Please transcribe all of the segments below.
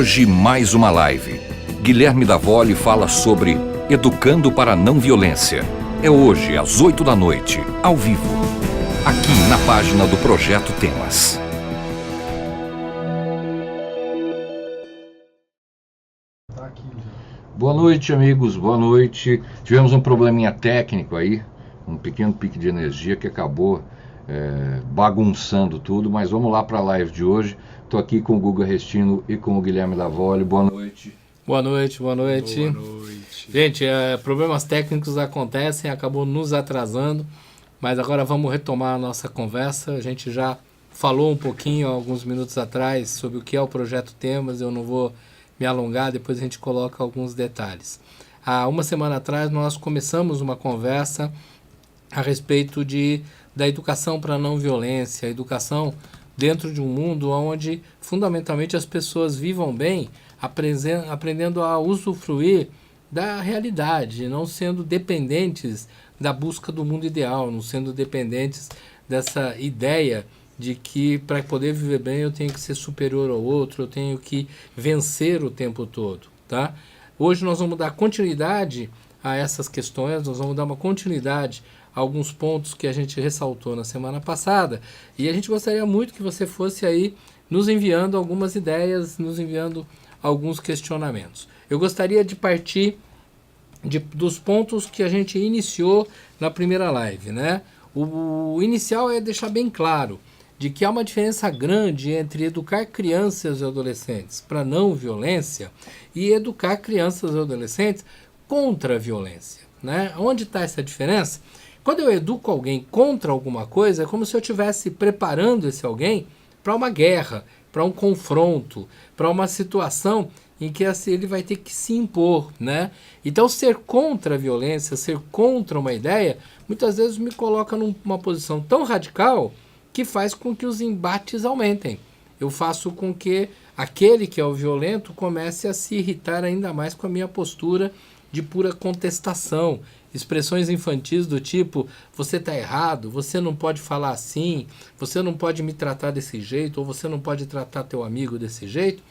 Hoje mais uma live. Guilherme Davoli fala sobre Educando para a Não Violência. É hoje às 8 da noite, ao vivo, aqui na página do Projeto Temas. Boa noite, amigos, boa noite. Tivemos um probleminha técnico aí, um pequeno pique de energia que acabou bagunçando tudo, mas vamos lá para a live de hoje. Estou aqui com o Guga Restino e com o Guilherme Davoli. Boa noite. Boa noite, boa noite. Boa noite. Gente, problemas técnicos acontecem, acabou nos atrasando, mas agora vamos retomar a nossa conversa. A gente já falou um pouquinho, alguns minutos atrás, sobre o que é o Projeto Temas, eu não vou me alongar, depois a gente coloca alguns detalhes. Há uma semana atrás nós começamos uma conversa a respeito da educação para a não violência, a educação dentro de um mundo onde fundamentalmente as pessoas vivam bem, aprendendo a usufruir da realidade, não sendo dependentes da busca do mundo ideal, não sendo dependentes dessa ideia de que para poder viver bem eu tenho que ser superior ao outro, eu tenho que vencer o tempo todo, tá? Hoje nós vamos dar continuidade a essas questões, nós vamos dar uma continuidade a alguns pontos que a gente ressaltou na semana passada, e a gente gostaria muito que você fosse aí nos enviando algumas ideias, nos enviando alguns questionamentos. Eu gostaria de partir dos pontos que a gente iniciou na primeira live, né? O inicial é deixar bem claro de que há uma diferença grande entre educar crianças e adolescentes para não violência e educar crianças e adolescentes contra a violência, né? Onde está essa diferença? Quando eu educo alguém contra alguma coisa, é como se eu estivesse preparando esse alguém para uma guerra, para um confronto, para uma situação em que ele vai ter que se impor, né? Então, ser contra a violência, ser contra uma ideia, muitas vezes me coloca numa posição tão radical que faz com que os embates aumentem. Eu faço com que aquele que é o violento comece a se irritar ainda mais com a minha postura de pura contestação. Expressões infantis do tipo, você está errado, você não pode falar assim, você não pode me tratar desse jeito, ou você não pode tratar teu amigo desse jeito.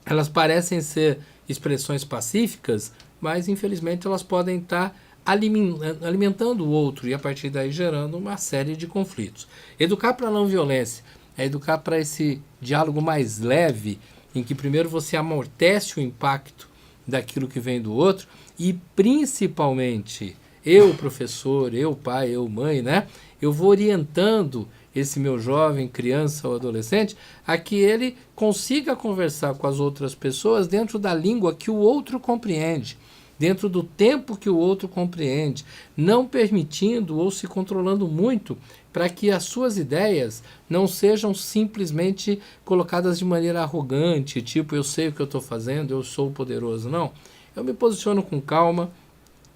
Elas parecem ser expressões pacíficas, mas infelizmente elas podem estar alimentando o outro e a partir daí gerando uma série de conflitos. Educar para a não violência é educar para esse diálogo mais leve, em que primeiro você amortece o impacto daquilo que vem do outro e principalmente eu, professor, eu, pai, eu, mãe, né? Eu vou orientando esse meu jovem, criança ou adolescente a que ele consiga conversar com as outras pessoas dentro da língua que o outro compreende, dentro do tempo que o outro compreende, não permitindo ou se controlando muito para que as suas ideias não sejam simplesmente colocadas de maneira arrogante, tipo, eu sei o que eu estou fazendo, eu sou poderoso. Não, eu me posiciono com calma,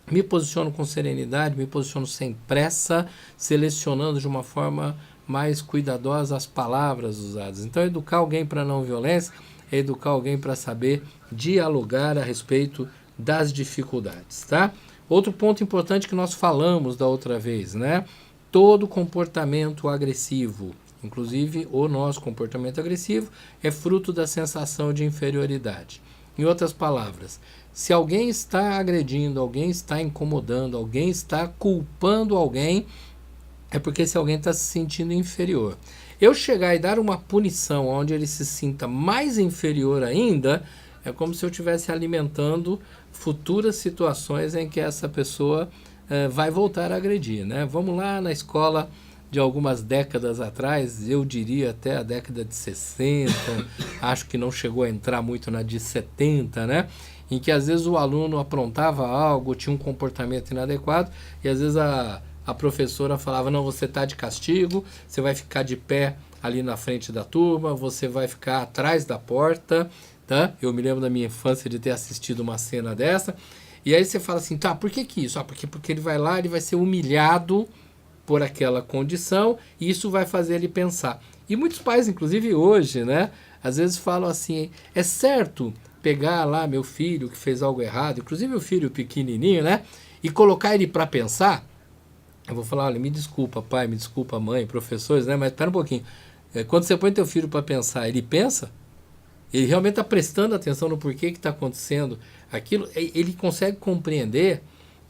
me posiciono com serenidade, me posiciono sem pressa, selecionando de uma forma mais cuidadosa as palavras usadas. Então, educar alguém para não violência é educar alguém para saber dialogar a respeito das dificuldades, tá? Outro ponto importante que nós falamos da outra vez, né? Todo comportamento agressivo, inclusive o nosso comportamento agressivo, é fruto da sensação de inferioridade. Em outras palavras, se alguém está agredindo, alguém está incomodando, alguém está culpando alguém, é porque esse alguém está se sentindo inferior. Eu chegar e dar uma punição onde ele se sinta mais inferior ainda, é como se eu estivesse alimentando futuras situações em que essa pessoa vai voltar a agredir, né? Vamos lá na escola de algumas décadas atrás, eu diria até a década de 60, acho que não chegou a entrar muito na de 70, né? Em que às vezes o aluno aprontava algo, tinha um comportamento inadequado e às vezes a professora falava, não, você está de castigo, você vai ficar de pé ali na frente da turma, você vai ficar atrás da porta, tá? Eu me lembro da minha infância de ter assistido uma cena dessa, e aí você fala assim, tá, por que isso? Porque ele vai lá, ele vai ser humilhado por aquela condição, e isso vai fazer ele pensar. E muitos pais, inclusive hoje, né, às vezes falam assim, é certo pegar lá meu filho que fez algo errado, inclusive o filho pequenininho, né, e colocar ele para pensar? Eu vou falar, olha, me desculpa pai, me desculpa mãe, professores, né, mas espera um pouquinho. Quando você põe teu filho para pensar, ele pensa? ele realmente está prestando atenção no porquê que está acontecendo aquilo, ele consegue compreender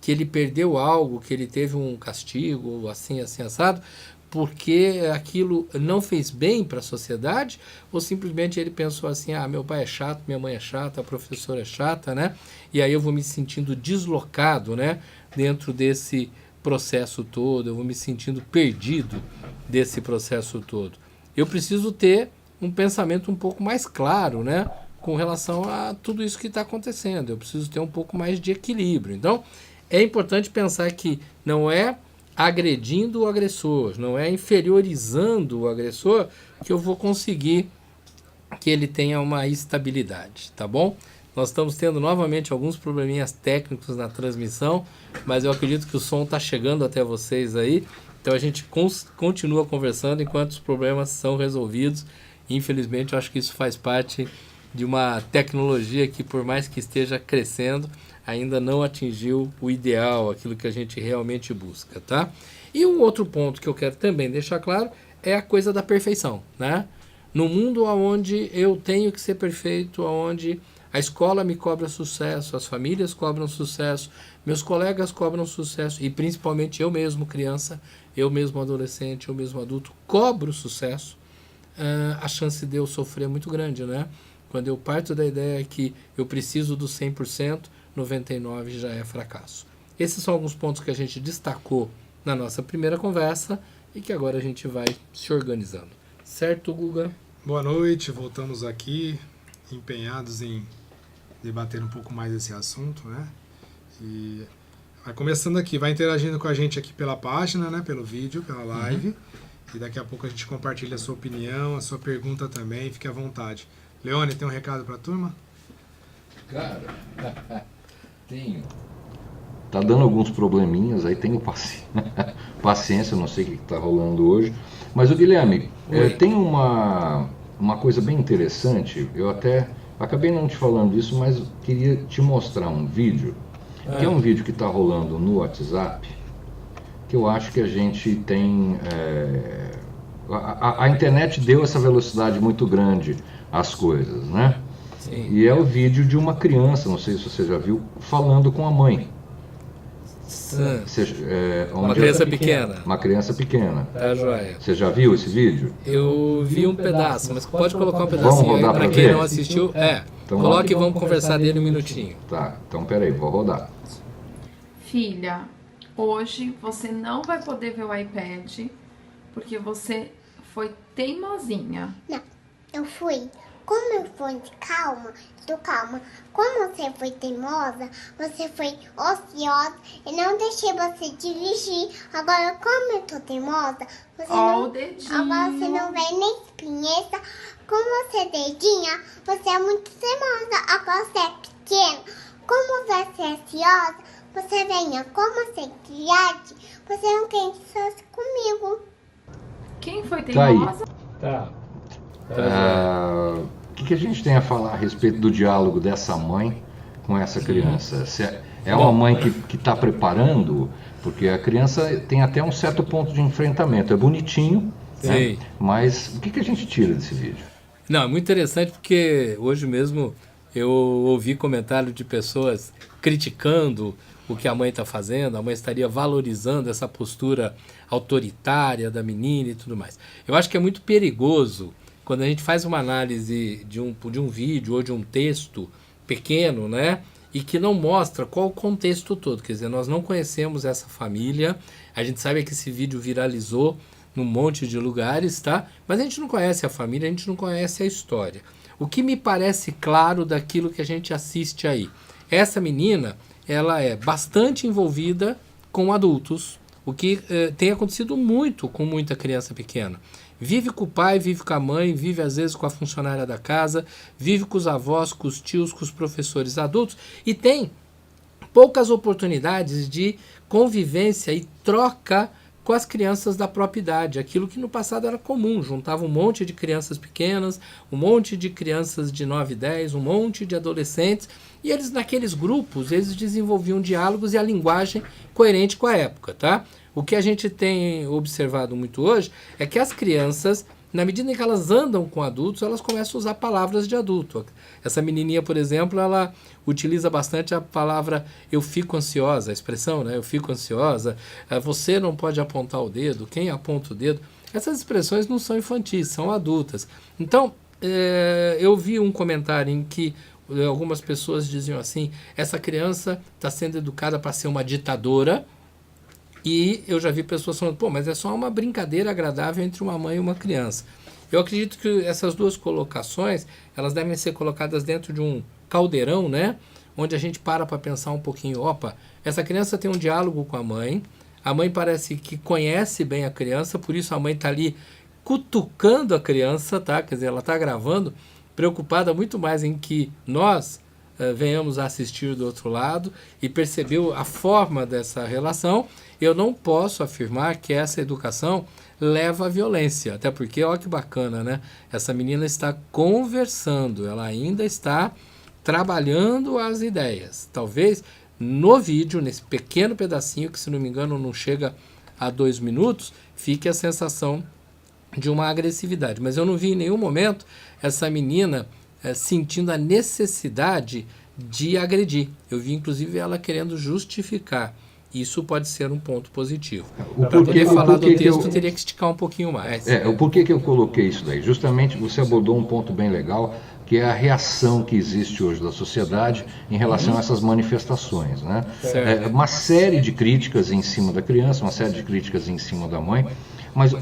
que ele perdeu algo, que ele teve um castigo, assim, assado, porque aquilo não fez bem para a sociedade, ou simplesmente ele pensou assim, meu pai é chato, minha mãe é chata, a professora é chata, né? E aí eu vou me sentindo deslocado, né? Dentro desse processo todo, eu vou me sentindo perdido desse processo todo. Eu preciso ter um pensamento um pouco mais claro, né? Com relação a tudo isso que está acontecendo. Eu preciso ter um pouco mais de equilíbrio. Então, é importante pensar que não é agredindo o agressor, não é inferiorizando o agressor que eu vou conseguir que ele tenha uma estabilidade, tá bom? Nós estamos tendo novamente alguns probleminhas técnicos na transmissão, mas eu acredito que o som está chegando até vocês aí, então a gente continua conversando enquanto os problemas são resolvidos. Infelizmente, eu acho que isso faz parte de uma tecnologia que, por mais que esteja crescendo, ainda não atingiu o ideal, aquilo que a gente realmente busca, tá? E um outro ponto que eu quero também deixar claro é a coisa da perfeição, né? No mundo onde eu tenho que ser perfeito, onde a escola me cobra sucesso, as famílias cobram sucesso, meus colegas cobram sucesso e principalmente eu mesmo criança, eu mesmo adolescente, eu mesmo adulto cobro sucesso, a chance de eu sofrer é muito grande, né? Quando eu parto da ideia que eu preciso do 100%, 99% já é fracasso. Esses são alguns pontos que a gente destacou na nossa primeira conversa e que agora a gente vai se organizando. Certo, Guga? Boa noite, voltamos aqui empenhados em debater um pouco mais esse assunto, né? E vai começando aqui, vai interagindo com a gente aqui pela página, né? Pelo vídeo, pela live. E daqui a pouco a gente compartilha a sua opinião, a sua pergunta também, fique à vontade. Leone, tem um recado para a turma? Cara, tenho. Tá dando alguns probleminhas, aí tenho paciência, não sei o que está rolando hoje. Mas o Guilherme, tem uma coisa bem interessante, eu até acabei não te falando isso, mas queria te mostrar um vídeo, que é um vídeo que está rolando no WhatsApp, que eu acho que a gente tem... A internet deu essa velocidade muito grande às coisas, né? Sim. E é o vídeo de uma criança, não sei se você já viu, falando com a mãe. Uma criança pequena. Uma criança pequena. Tá, joia. Você já viu esse vídeo? Eu vi um pedaço, mas pode colocar um pedacinho aí para quem não assistiu. Então, coloque e vamos conversar dele um minutinho. Tá, então peraí, vou rodar. Filha, hoje você não vai poder ver o iPad porque você foi teimosinha. Não, eu fui. Como eu fui calma, tô calma. Como você foi teimosa, você foi ociosa e não deixei você dirigir. Agora, como eu tô teimosa, você O dedinho. Agora você não vem nem espinheta. Como você é dedinha, você é muito teimosa. Agora você é pequena. Como você é ansiosa, você venha. Como você é criada, você não quer ser comigo. Quem foi Tá aí. teimosa? Tá. O que a gente tem a falar a respeito do diálogo dessa mãe com essa criança? É uma mãe que está preparando, porque a criança tem até um certo ponto de enfrentamento. É bonitinho, né? Mas o que a gente tira desse vídeo? Não, é muito interessante porque hoje mesmo eu ouvi comentário de pessoas criticando o que a mãe está fazendo, a mãe estaria valorizando essa postura autoritária da menina e tudo mais. Eu acho que é muito perigoso quando a gente faz uma análise de um vídeo ou de um texto pequeno, né, e que não mostra qual o contexto todo. Quer dizer, nós não conhecemos essa família, a gente sabe que esse vídeo viralizou num monte de lugares, tá? Mas a gente não conhece a família, a gente não conhece a história. O que me parece claro daquilo que a gente assiste aí? Essa menina, ela é bastante envolvida com adultos, o que tem acontecido muito com muita criança pequena. Vive com o pai, vive com a mãe, vive às vezes com a funcionária da casa, vive com os avós, com os tios, com os professores adultos e tem poucas oportunidades de convivência e troca com as crianças da própria idade, aquilo que no passado era comum, juntava um monte de crianças pequenas, um monte de crianças de 9, 10, um monte de adolescentes, e eles naqueles grupos, eles desenvolviam diálogos e a linguagem coerente com a época, tá? O que a gente tem observado muito hoje é que as crianças na medida em que elas andam com adultos, elas começam a usar palavras de adulto. Essa menininha, por exemplo, ela utiliza bastante a palavra eu fico ansiosa, a expressão, né? Eu fico ansiosa, você não pode apontar o dedo, quem aponta o dedo? Essas expressões não são infantis, são adultas. Então, eu vi um comentário em que algumas pessoas diziam assim, essa criança está sendo educada para ser uma ditadora, e eu já vi pessoas falando, pô, mas é só uma brincadeira agradável entre uma mãe e uma criança. Eu acredito que essas duas colocações, elas devem ser colocadas dentro de um caldeirão, né? Onde a gente para pensar um pouquinho, opa, essa criança tem um diálogo com a mãe parece que conhece bem a criança, por isso a mãe está ali cutucando a criança, tá? Quer dizer, ela está gravando, preocupada muito mais em que nós venhamos a assistir do outro lado e percebeu a forma dessa relação. Eu não posso afirmar que essa educação leva à violência, até porque, olha que bacana, né? Essa menina está conversando, ela ainda está trabalhando as ideias. Talvez no vídeo, nesse pequeno pedacinho, que se não me engano não chega a 2 minutos, fique a sensação de uma agressividade. Mas eu não vi em nenhum momento essa menina sentindo a necessidade de agredir. Eu vi inclusive ela querendo justificar. Isso pode ser um ponto positivo. Para poder falar do texto, teria que esticar um pouquinho mais. O porquê que eu coloquei isso daí? Justamente você abordou um ponto bem legal, que é a reação que existe hoje da sociedade em relação a essas manifestações, né? Uma série de críticas em cima da criança, uma série de críticas em cima da mãe, mas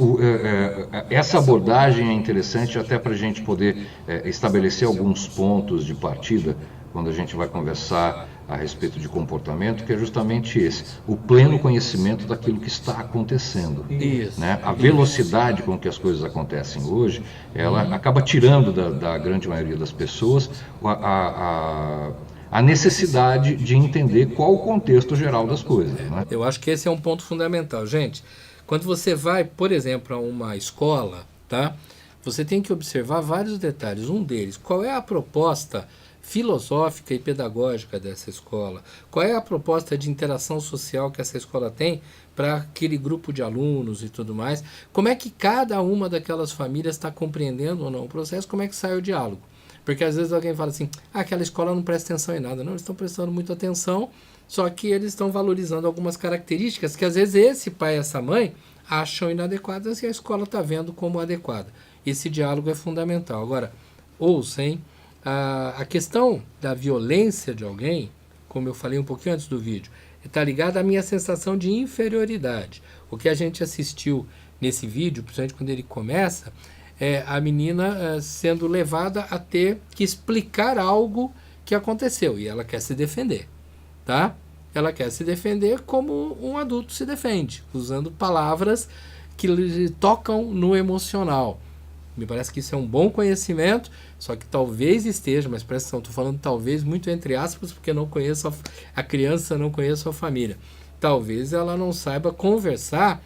essa abordagem é interessante até para a gente poder estabelecer alguns pontos de partida quando a gente vai conversar a respeito de comportamento, que é justamente esse, o pleno conhecimento daquilo que está acontecendo. Isso. Né? A velocidade com que as coisas acontecem hoje, ela acaba tirando da grande maioria das pessoas a necessidade de entender qual o contexto geral das coisas. Né? Eu acho que esse é um ponto fundamental. Gente, quando você vai, por exemplo, a uma escola, tá? Você tem que observar vários detalhes. Um deles, qual é a proposta filosófica e pedagógica dessa escola? Qual é a proposta de interação social que essa escola tem para aquele grupo de alunos e tudo mais? Como é que cada uma daquelas famílias está compreendendo ou não o processo? Como é que sai o diálogo? Porque às vezes alguém fala assim, aquela escola não presta atenção em nada. Não, eles estão prestando muita atenção, só que eles estão valorizando algumas características que às vezes esse pai e essa mãe acham inadequadas e a escola está vendo como adequada. Esse diálogo é fundamental. Agora, ouçam, a questão da violência de alguém, como eu falei um pouquinho antes do vídeo, está ligada à minha sensação de inferioridade. O que a gente assistiu nesse vídeo, principalmente quando ele começa, é a menina sendo levada a ter que explicar algo que aconteceu e ela quer se defender, tá? Ela quer se defender como um adulto se defende, usando palavras que lhe tocam no emocional. Me parece que isso é um bom conhecimento, só que talvez esteja, mas presta atenção, estou falando talvez muito entre aspas, porque não conheço a criança, não conheço a família. Talvez ela não saiba conversar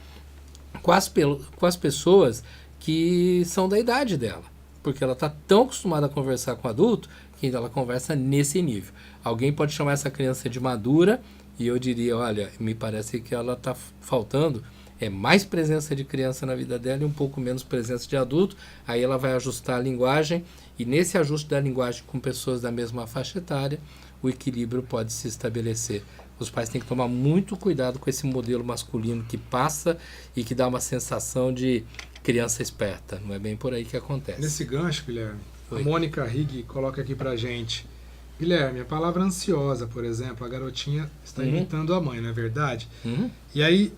com as pessoas que são da idade dela, porque ela está tão acostumada a conversar com adulto que ainda ela conversa nesse nível. Alguém pode chamar essa criança de madura e eu diria, olha, me parece que ela está faltando mais presença de criança na vida dela e um pouco menos presença de adulto. Aí ela vai ajustar a linguagem e nesse ajuste da linguagem com pessoas da mesma faixa etária, o equilíbrio pode se estabelecer. Os pais têm que tomar muito cuidado com esse modelo masculino que passa e que dá uma sensação de criança esperta. Não é bem por aí que acontece. Nesse gancho, Guilherme, Oi. A Mônica Rigg coloca aqui pra gente. Guilherme, a palavra ansiosa, por exemplo, a garotinha está imitando a mãe, não é verdade? E aí,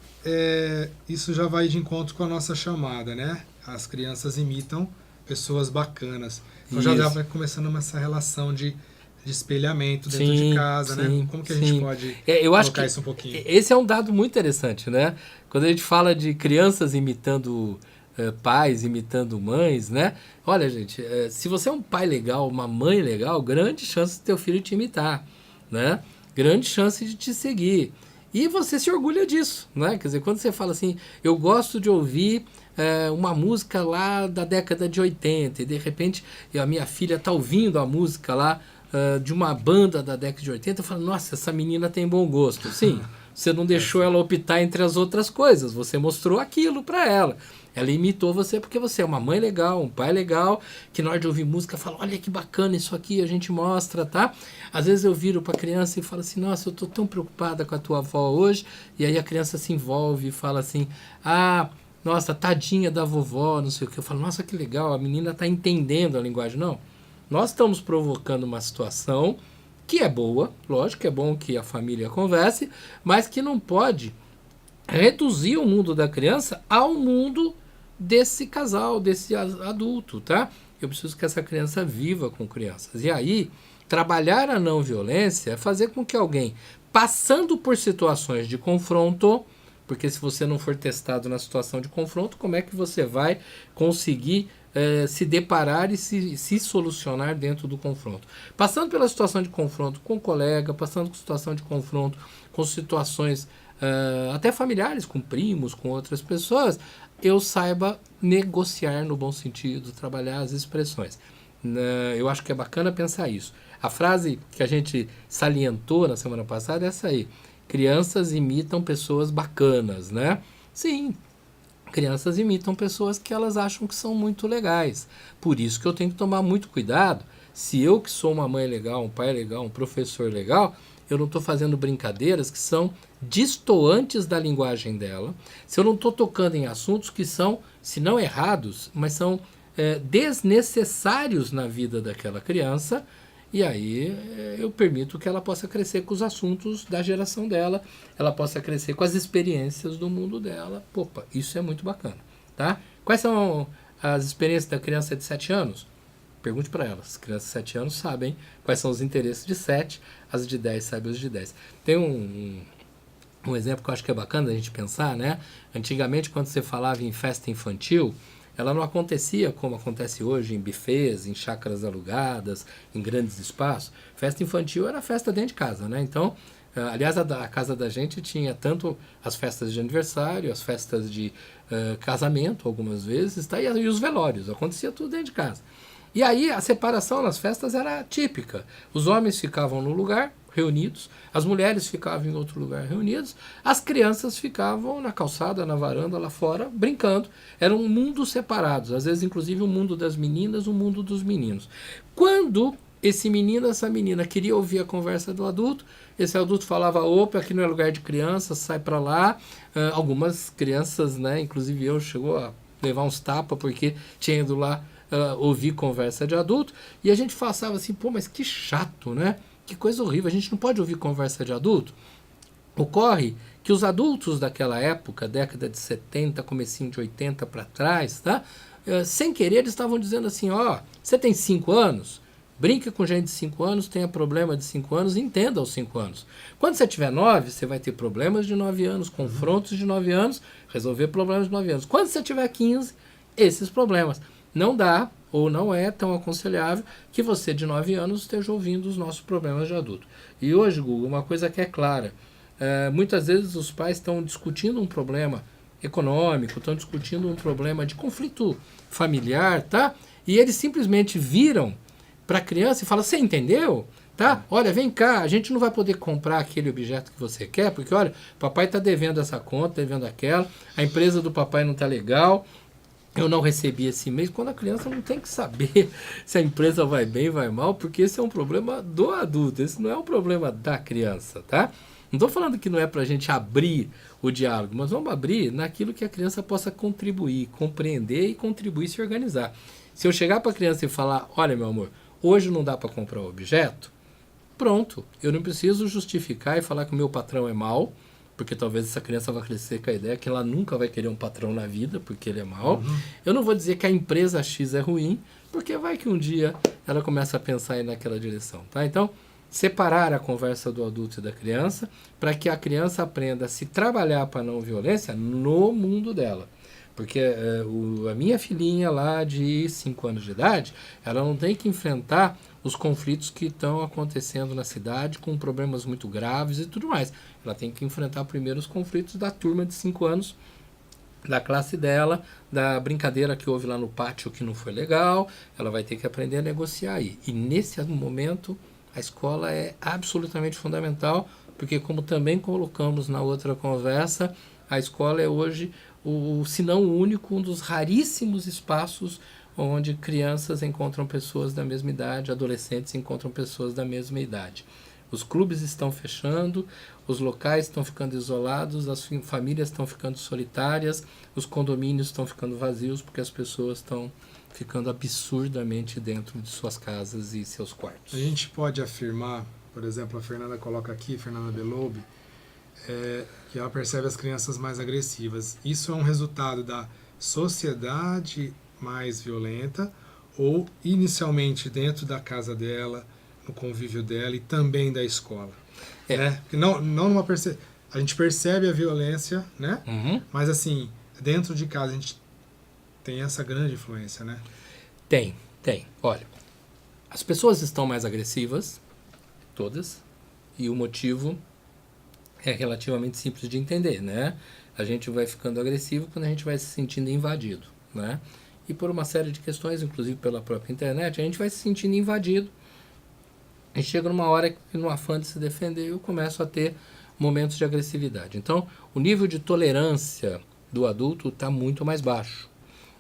isso já vai de encontro com a nossa chamada, né? As crianças imitam pessoas bacanas. Então já vai começando essa relação de espelhamento dentro de casa, né? Como que a gente pode colocar isso um pouquinho? Esse é um dado muito interessante, né? Quando a gente fala de crianças imitando pais, imitando mães, né? Olha, gente, se você é um pai legal, uma mãe legal, grande chance de teu filho te imitar, né? Grande chance de te seguir. E você se orgulha disso, né? Quer dizer, quando você fala assim, eu gosto de ouvir uma música lá da década de 80 e de repente a minha filha está ouvindo a música lá de uma banda da década de 80, eu falo, nossa, essa menina tem bom gosto. Sim, você não deixou ela optar entre as outras coisas, você mostrou aquilo para ela. Ela imitou você porque você é uma mãe legal, um pai legal, que na hora de ouvir música fala, olha que bacana isso aqui, a gente mostra, tá? Às vezes eu viro para a criança e falo assim, nossa, eu tô tão preocupada com a tua avó hoje, e aí a criança se envolve e fala assim, nossa, tadinha da vovó, não sei o que. Eu falo, nossa, que legal, a menina tá entendendo a linguagem. Não, nós estamos provocando uma situação que é boa, lógico que é bom que a família converse, mas que não pode reduzir o mundo da criança ao mundo desse casal, desse adulto, tá? Eu preciso que essa criança viva com crianças. E aí, trabalhar a não violência é fazer com que alguém, passando por situações de confronto, porque se você não for testado na situação de confronto, como é que você vai conseguir se deparar e se solucionar dentro do confronto? Passando pela situação de confronto com o colega, passando por situação de confronto com situações até familiares, com primos, com outras pessoas, eu saiba negociar no bom sentido, trabalhar as expressões. Eu acho que é bacana pensar isso. A frase que a gente salientou na semana passada é essa aí. Crianças imitam pessoas bacanas, né? Sim, crianças imitam pessoas que elas acham que são muito legais. Por isso que eu tenho que tomar muito cuidado. Se eu que sou uma mãe legal, um pai legal, um professor legal, eu não estou fazendo brincadeiras que são destoantes da linguagem dela, se eu não estou tocando em assuntos que são, se não errados, mas são desnecessários na vida daquela criança, e aí eu permito que ela possa crescer com os assuntos da geração dela, ela possa crescer com as experiências do mundo dela. Opa, isso é muito bacana, tá? Quais são as experiências da criança de 7 anos? Pergunte para elas. As crianças de 7 anos sabem quais são os interesses de 7, as de 10 sabem os de 10. Tem um exemplo que eu acho que é bacana a gente pensar, né? Antigamente, quando você falava em festa infantil, ela não acontecia como acontece hoje em buffets, em chácaras alugadas, em grandes espaços. Festa infantil era festa dentro de casa, né? Então, aliás, a casa da gente tinha tanto as festas de aniversário, as festas de casamento, algumas vezes, tá? E os velórios, acontecia tudo dentro de casa. E aí a separação nas festas era típica. Os homens ficavam num lugar, reunidos, as mulheres ficavam em outro lugar reunidas, as crianças ficavam na calçada, na varanda, lá fora, brincando. Eram mundos separados, às vezes inclusive o mundo das meninas, o mundo dos meninos. Quando esse menino, essa menina queria ouvir a conversa do adulto, esse adulto falava, opa, aqui não é lugar de criança, sai pra lá. Algumas crianças, né, inclusive eu, chegou a levar uns tapas porque tinha ido lá ouvir conversa de adulto, e a gente passava assim, pô, mas que chato, né? Que coisa horrível, a gente não pode ouvir conversa de adulto. Ocorre que os adultos daquela época, década de 70, comecinho de 80 para trás, tá? Sem querer eles estavam dizendo assim, você tem 5 anos? Brinque com gente de 5 anos, tenha problema de 5 anos, entenda aos 5 anos. Quando você tiver 9, você vai ter problemas de 9 anos, confrontos de 9 anos, resolver problemas de 9 anos. Quando você tiver 15, esses problemas. Não dá, ou não é tão aconselhável, que você de 9 anos esteja ouvindo os nossos problemas de adulto. E hoje, Google, uma coisa que é clara, muitas vezes os pais estão discutindo um problema econômico, estão discutindo um problema de conflito familiar, tá? E eles simplesmente viram para a criança e falam, você entendeu? Tá? Olha, vem cá, a gente não vai poder comprar aquele objeto que você quer, porque olha, papai está devendo essa conta, devendo aquela, a empresa do papai não está legal, eu não recebi esse mês. Quando a criança não tem que saber se a empresa vai bem, vai mal, porque esse é um problema do adulto, esse não é um problema da criança, tá? Não estou falando que não é para a gente abrir o diálogo, mas vamos abrir naquilo que a criança possa contribuir, compreender e contribuir e se organizar. Se eu chegar para a criança e falar, olha meu amor, hoje não dá para comprar o objeto, pronto, eu não preciso justificar e falar que o meu patrão é mau, porque talvez essa criança vai crescer com a ideia que ela nunca vai querer um patrão na vida, porque ele é mau. Eu não vou dizer que a empresa X é ruim, porque vai que um dia ela começa a pensar aí naquela direção, tá? Então, separar a conversa do adulto e da criança, para que a criança aprenda a se trabalhar para a não violência no mundo dela. Porque a minha filhinha lá de 5 anos de idade, ela não tem que enfrentar os conflitos que estão acontecendo na cidade com problemas muito graves e tudo mais. Ela tem que enfrentar primeiro os conflitos da turma de 5 anos, da classe dela, da brincadeira que houve lá no pátio que não foi legal. Ela vai ter que aprender a negociar aí. E nesse momento, a escola é absolutamente fundamental, porque como também colocamos na outra conversa, a escola é hoje se não o único, um dos raríssimos espaços onde crianças encontram pessoas da mesma idade, adolescentes encontram pessoas da mesma idade. Os clubes estão fechando, os locais estão ficando isolados, as famílias estão ficando solitárias, os condomínios estão ficando vazios porque as pessoas estão ficando absurdamente dentro de suas casas e seus quartos. A gente pode afirmar, por exemplo, a Fernanda coloca aqui, Fernanda Beloube, que ela percebe as crianças mais agressivas. Isso é um resultado da sociedade mais violenta ou inicialmente dentro da casa dela, no convívio dela e também da escola. Né? Não numa a gente percebe a violência, né? Uhum. Mas assim, dentro de casa a gente tem essa grande influência, né? Tem. Olha, as pessoas estão mais agressivas, todas, e o motivo é relativamente simples de entender, né? A gente vai ficando agressivo quando a gente vai se sentindo invadido, né? E por uma série de questões, inclusive pela própria internet, a gente vai se sentindo invadido. E chega numa hora que, no afã de se defender, eu começo a ter momentos de agressividade. Então, o nível de tolerância do adulto está muito mais baixo.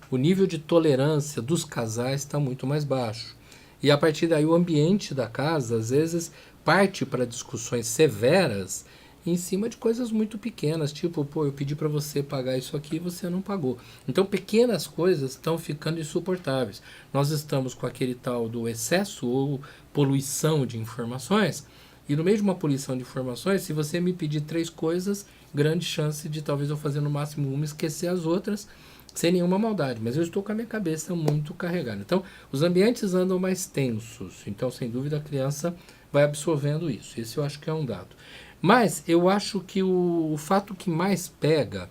O nível de tolerância dos casais está muito mais baixo. E a partir daí o ambiente da casa, às vezes, parte para discussões severas em cima de coisas muito pequenas, tipo, pô, eu pedi para você pagar isso aqui e você não pagou. Então, pequenas coisas estão ficando insuportáveis. Nós estamos com aquele tal do excesso ou poluição de informações, e no meio de uma poluição de informações, se você me pedir 3 coisas, grande chance de talvez eu fazer no máximo uma, esquecer as outras, sem nenhuma maldade, mas eu estou com a minha cabeça muito carregada. Então, os ambientes andam mais tensos, então, sem dúvida, a criança vai absorvendo isso. Esse eu acho que é um dado. Mas eu acho que o fato que mais pega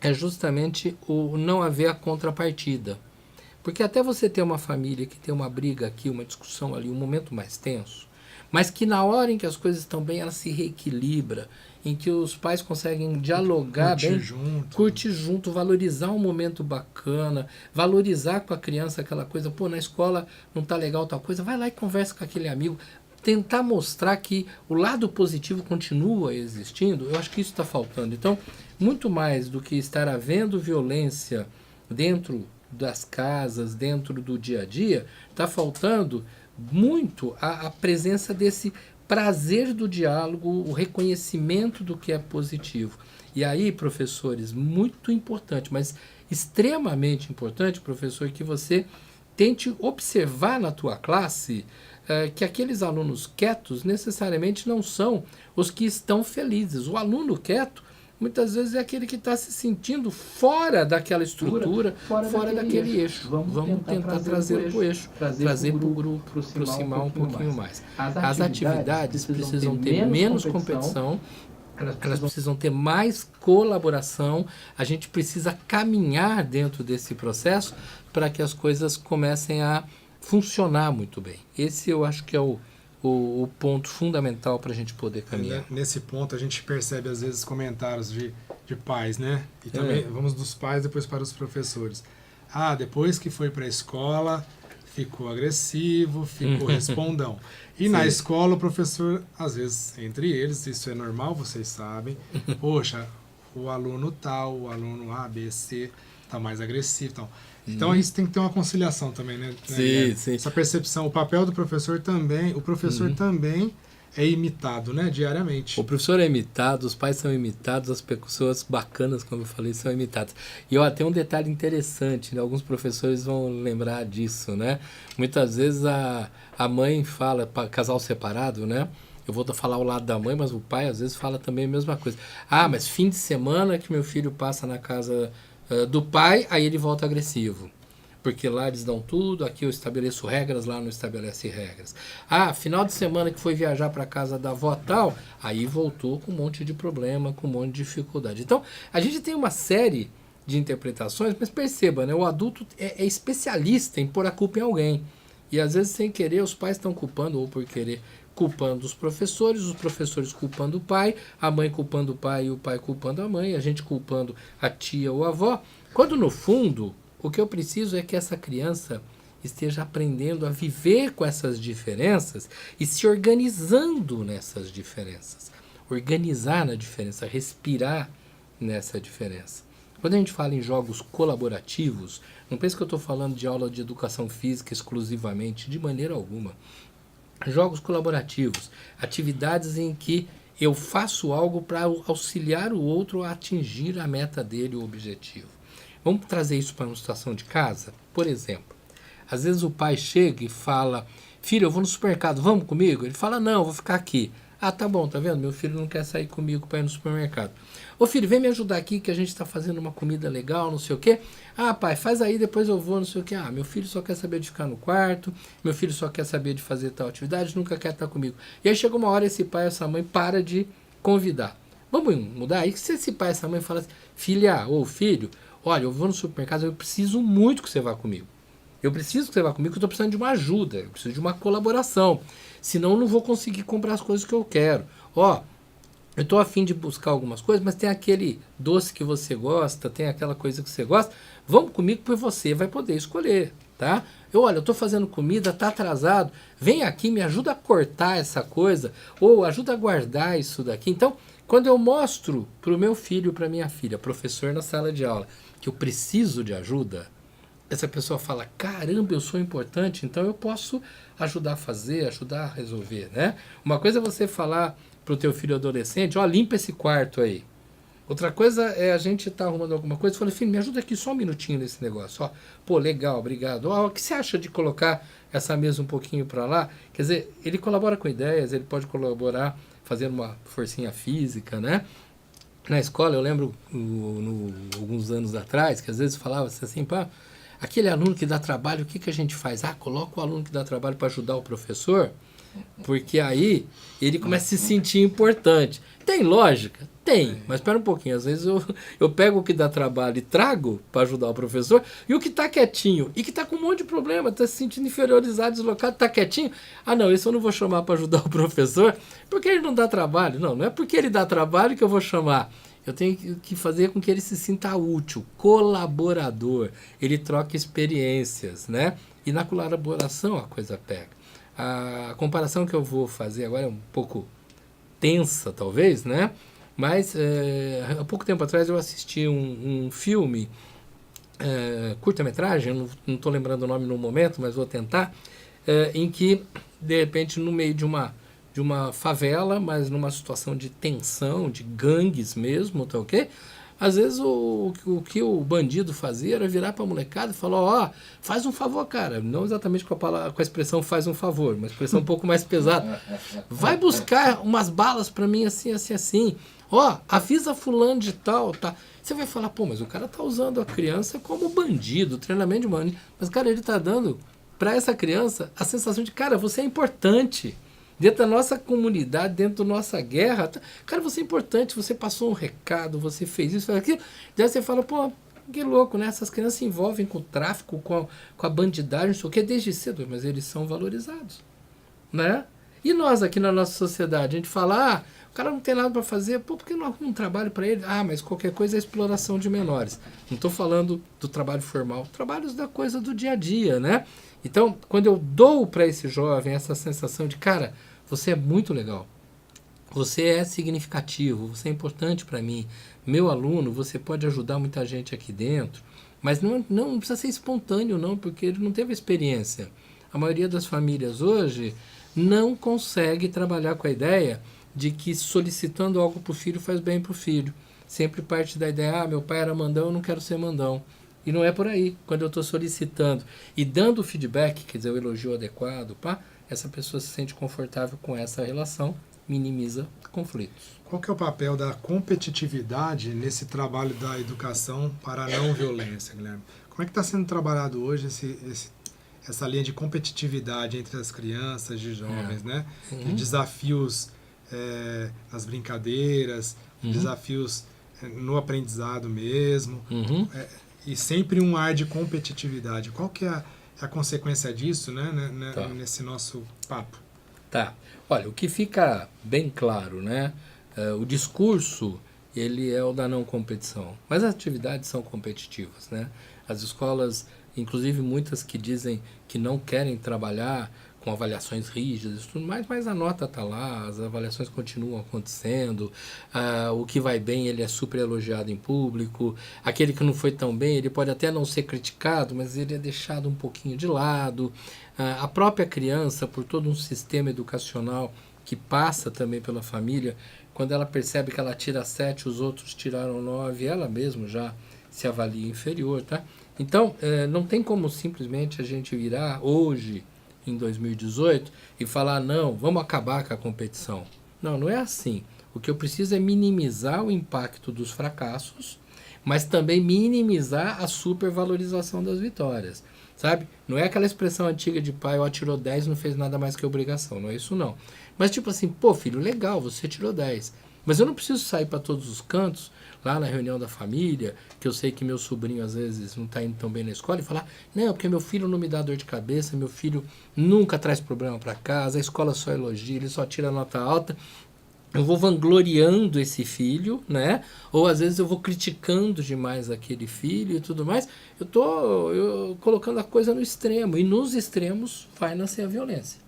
é justamente o não haver a contrapartida. Porque até você ter uma família que tem uma briga aqui, uma discussão ali, um momento mais tenso, mas que na hora em que as coisas estão bem, ela se reequilibra, em que os pais conseguem dialogar bem, curtir junto, valorizar um momento bacana, valorizar com a criança aquela coisa, pô, na escola não tá legal tal coisa, vai lá e conversa com aquele amigo, tentar mostrar que o lado positivo continua existindo. Eu acho que isso está faltando. Então, muito mais do que estar havendo violência dentro das casas, dentro do dia a dia, está faltando muito a presença desse prazer do diálogo, o reconhecimento do que é positivo. E aí, professores, muito importante, mas extremamente importante, professor, que você tente observar na tua classe que aqueles alunos quietos necessariamente não são os que estão felizes. O aluno quieto, muitas vezes, é aquele que está se sentindo fora daquela estrutura, fora daquele eixo. Vamos tentar trazer para o eixo, trazer para o grupo, aproximar um pouquinho mais. As atividades precisam ter menos competição, elas precisam ter mais colaboração, a gente precisa caminhar dentro desse processo para que as coisas comecem a funcionar muito bem. Esse eu acho que é o ponto fundamental para a gente poder caminhar. Nesse ponto a gente percebe às vezes comentários de pais, né? E também vamos dos pais depois para os professores. Ah, depois que foi para a escola ficou agressivo, ficou respondão. E na escola o professor, às vezes, entre eles, isso é normal, vocês sabem, poxa, o aluno tal, o aluno A, B, C, está mais agressivo. Então isso tem que ter uma conciliação também, né? Sim. Essa percepção, o papel do professor também, também é imitado, né, diariamente. O professor é imitado, os pais são imitados, as pessoas bacanas, como eu falei, são imitadas. E ó, tem um detalhe interessante, né? Alguns professores vão lembrar disso, né? Muitas vezes a mãe fala, para casal separado, né? Eu vou falar o lado da mãe, mas o pai às vezes fala também a mesma coisa. Ah, mas fim de semana que meu filho passa na casa do pai, aí ele volta agressivo. Porque lá eles dão tudo, aqui eu estabeleço regras, lá não estabelece regras. Ah, final de semana que foi viajar para casa da avó tal, aí voltou com um monte de problema, com um monte de dificuldade. Então, a gente tem uma série de interpretações, mas perceba, né, o adulto é especialista em pôr a culpa em alguém. E às vezes, sem querer, os pais estão culpando, ou por querer, culpando os professores culpando o pai, a mãe culpando o pai e o pai culpando a mãe, a gente culpando a tia ou a avó, quando no fundo o que eu preciso é que essa criança esteja aprendendo a viver com essas diferenças e se organizando nessas diferenças. Organizar na diferença, respirar nessa diferença. Quando a gente fala em jogos colaborativos, não pense que eu estou falando de aula de educação física exclusivamente, de maneira alguma. Jogos colaborativos, atividades em que eu faço algo para auxiliar o outro a atingir a meta dele, o objetivo. Vamos trazer isso para uma situação de casa? Por exemplo, às vezes o pai chega e fala, filho, eu vou no supermercado, vamos comigo? Ele fala, não, eu vou ficar aqui. Ah, tá bom, tá vendo? Meu filho não quer sair comigo para ir no supermercado. Ô filho, vem me ajudar aqui que a gente está fazendo uma comida legal, não sei o quê. Ah, pai, faz aí, depois eu vou, não sei o quê. Ah, meu filho só quer saber de ficar no quarto, meu filho só quer saber de fazer tal atividade, nunca quer estar comigo. E aí chega uma hora esse pai, essa mãe para de convidar. Vamos mudar? Aí se esse pai, essa mãe fala assim, filha ou filho, olha, eu vou no supermercado, eu preciso muito que você vá comigo. Eu preciso que você vá comigo, que eu estou precisando de uma ajuda, eu preciso de uma colaboração. Senão eu não vou conseguir comprar as coisas que eu quero. Ó, eu estou a fim de buscar algumas coisas, mas tem aquele doce que você gosta, tem aquela coisa que você gosta. Vamos comigo porque você vai poder escolher, tá? Eu estou fazendo comida, tá atrasado. Vem aqui, me ajuda a cortar essa coisa, ou ajuda a guardar isso daqui. Então, quando eu mostro para o meu filho, para minha filha, professor na sala de aula, que eu preciso de ajuda, essa pessoa fala, caramba, eu sou importante, então eu posso ajudar a fazer, ajudar a resolver, né? Uma coisa é você falar para o teu filho adolescente, ó, limpa esse quarto aí. Outra coisa é a gente estar arrumando alguma coisa e falar, filho, me ajuda aqui só um minutinho nesse negócio, ó. Pô, legal, obrigado. Ó, o que você acha de colocar essa mesa um pouquinho para lá? Quer dizer, ele colabora com ideias, ele pode colaborar fazendo uma forcinha física, né? Na escola, eu lembro, alguns anos atrás, que às vezes falava assim, pá, aquele aluno que dá trabalho, o que a gente faz? Ah, coloca o aluno que dá trabalho para ajudar o professor, porque aí ele começa a se sentir importante. Tem lógica? Tem, mas espera um pouquinho. Às vezes eu pego o que dá trabalho e trago para ajudar o professor, e o que está quietinho, e que está com um monte de problema, está se sentindo inferiorizado, deslocado, está quietinho. Ah, não, esse eu não vou chamar para ajudar o professor, porque ele não dá trabalho. Não é porque ele dá trabalho que eu vou chamar. Eu tenho que fazer com que ele se sinta útil, colaborador, ele troca experiências, né? E na colaboração a coisa pega. A comparação que eu vou fazer agora é um pouco tensa, talvez, né? Mas há pouco tempo atrás eu assisti um filme, curta-metragem, não estou lembrando o nome no momento, mas vou tentar, em que, de repente, no meio de uma favela, mas numa situação de tensão, de gangues mesmo, tá ok? Às vezes o que o bandido fazia era virar para a molecada e falar, ó, faz um favor, cara. Não exatamente com a expressão faz um favor, uma expressão um pouco mais pesada. Vai buscar umas balas para mim assim, assim, assim. Ó, avisa fulano de tal, tá? Você vai falar, pô, mas o cara tá usando a criança como bandido, treinamento de bandido. Mas, cara, ele tá dando para essa criança a sensação de, cara, você é importante. Dentro da nossa comunidade, dentro da nossa guerra, cara, você é importante, você passou um recado, você fez isso, fez aquilo. Daí você fala, pô, que louco, né? Essas crianças se envolvem com o tráfico, com a bandidagem, não sei o que, desde cedo, mas eles são valorizados, né? E nós aqui na nossa sociedade, a gente fala, o cara não tem nada para fazer, pô, por que não trabalho para ele? Ah, mas qualquer coisa é exploração de menores. Não estou falando do trabalho formal, trabalhos da coisa do dia a dia, né? Então, quando eu dou para esse jovem essa sensação de, cara, você é muito legal, você é significativo, você é importante para mim, meu aluno, você pode ajudar muita gente aqui dentro, mas não precisa ser espontâneo não, porque ele não teve experiência. A maioria das famílias hoje não consegue trabalhar com a ideia de que solicitando algo para o filho faz bem para o filho. Sempre parte da ideia, meu pai era mandão, eu não quero ser mandão. E não é por aí. Quando eu estou solicitando e dando feedback, quer dizer, o elogio adequado, essa pessoa se sente confortável com essa relação, minimiza conflitos. Qual que é o papel da competitividade nesse trabalho da educação para a não violência, Guilherme? Como é que está sendo trabalhado hoje essa linha de competitividade entre as crianças e jovens, né? De desafios nas brincadeiras, desafios no aprendizado mesmo, e sempre um ar de competitividade. Qual que é a consequência disso, né, nesse nosso papo? Tá. Olha, o que fica bem claro, né? O discurso, ele é o da não competição, mas as atividades são competitivas, né? As escolas, inclusive muitas que dizem que não querem trabalhar com avaliações rígidas e tudo mais, mas a nota está lá, as avaliações continuam acontecendo, o que vai bem ele é super elogiado em público, aquele que não foi tão bem ele pode até não ser criticado, mas ele é deixado um pouquinho de lado. A própria criança, por todo um sistema educacional que passa também pela família, quando ela percebe que ela tira 7, os outros tiraram 9, ela mesma já se avalia inferior, tá? Então, não tem como simplesmente a gente virar hoje, em 2018, e falar, não, vamos acabar com a competição. Não, não é assim. O que eu preciso é minimizar o impacto dos fracassos, mas também minimizar a supervalorização das vitórias, sabe? Não é aquela expressão antiga de pai, ó, tirou 10 e não fez nada mais que obrigação, não é isso não. Mas tipo assim, pô filho, legal, você tirou 10, mas eu não preciso sair para todos os cantos, lá na reunião da família, que eu sei que meu sobrinho às vezes não está indo tão bem na escola, e falar, não, porque meu filho não me dá dor de cabeça, meu filho nunca traz problema para casa, a escola só elogia, ele só tira nota alta. Eu vou vangloriando esse filho, né? Ou às vezes eu vou criticando demais aquele filho e tudo mais. Eu tô colocando a coisa no extremo, e nos extremos vai nascer a violência.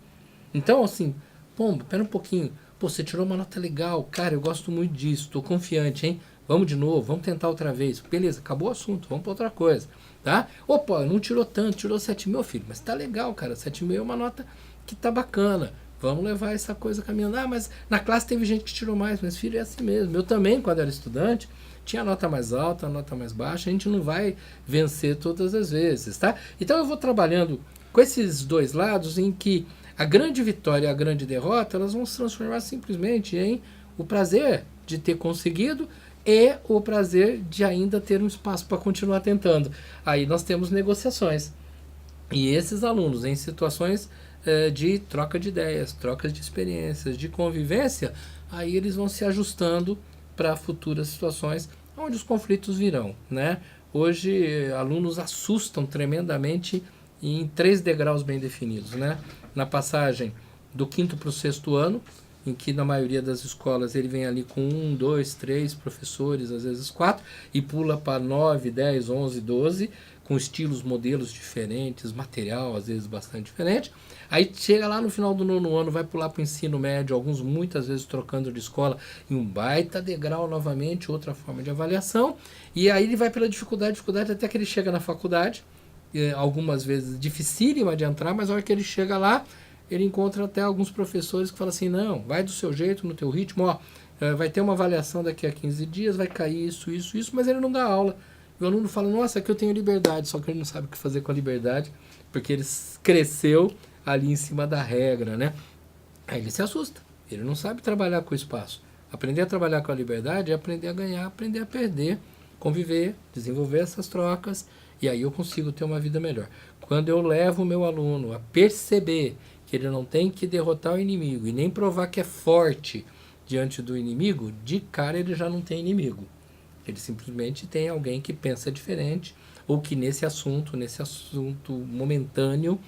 Então, assim, pombo, pera um pouquinho. Pô, você tirou uma nota legal, cara, eu gosto muito disso, tô confiante, hein? Vamos de novo, vamos tentar outra vez. Beleza, acabou o assunto, vamos para outra coisa, tá? Opa, não tirou tanto, tirou 7,5, filho, mas tá legal, cara, 7,5 é uma nota que tá bacana. Vamos levar essa coisa caminhando. Ah, mas na classe teve gente que tirou mais, mas filho, é assim mesmo. Eu também, quando era estudante, tinha nota mais alta, nota mais baixa, a gente não vai vencer todas as vezes, tá? Então eu vou trabalhando com esses dois lados em que a grande vitória e a grande derrota, elas vão se transformar simplesmente em o prazer de ter conseguido e o prazer de ainda ter um espaço para continuar tentando. Aí nós temos negociações. E esses alunos, em situações de troca de ideias, trocas de experiências, de convivência, aí eles vão se ajustando para futuras situações onde os conflitos virão, né? Hoje, alunos assustam tremendamente em 3 degraus bem definidos, né? Na passagem do 5º para o 6º ano, em que na maioria das escolas ele vem ali com 1, 2, 3 professores, às vezes 4, e pula para 9, 10, 11, 12, com estilos, modelos diferentes, material às vezes bastante diferente. Aí chega lá no final do 9º ano, vai pular para o ensino médio, alguns muitas vezes trocando de escola, em um baita degrau novamente, outra forma de avaliação, e aí ele vai pela dificuldade até que ele chega na faculdade, algumas vezes dificílima de entrar, mas a hora que ele chega lá, ele encontra até alguns professores que falam assim, não, vai do seu jeito, no teu ritmo, ó, vai ter uma avaliação daqui a 15 dias, vai cair isso, mas ele não dá aula. E o aluno fala, nossa, aqui eu tenho liberdade, só que ele não sabe o que fazer com a liberdade, porque ele cresceu ali em cima da regra, né? Aí ele se assusta, ele não sabe trabalhar com o espaço. Aprender a trabalhar com a liberdade é aprender a ganhar, aprender a perder, conviver, desenvolver essas trocas, e aí eu consigo ter uma vida melhor. Quando eu levo o meu aluno a perceber que ele não tem que derrotar o inimigo e nem provar que é forte diante do inimigo, de cara ele já não tem inimigo. Ele simplesmente tem alguém que pensa diferente, ou que nesse assunto momentâneo,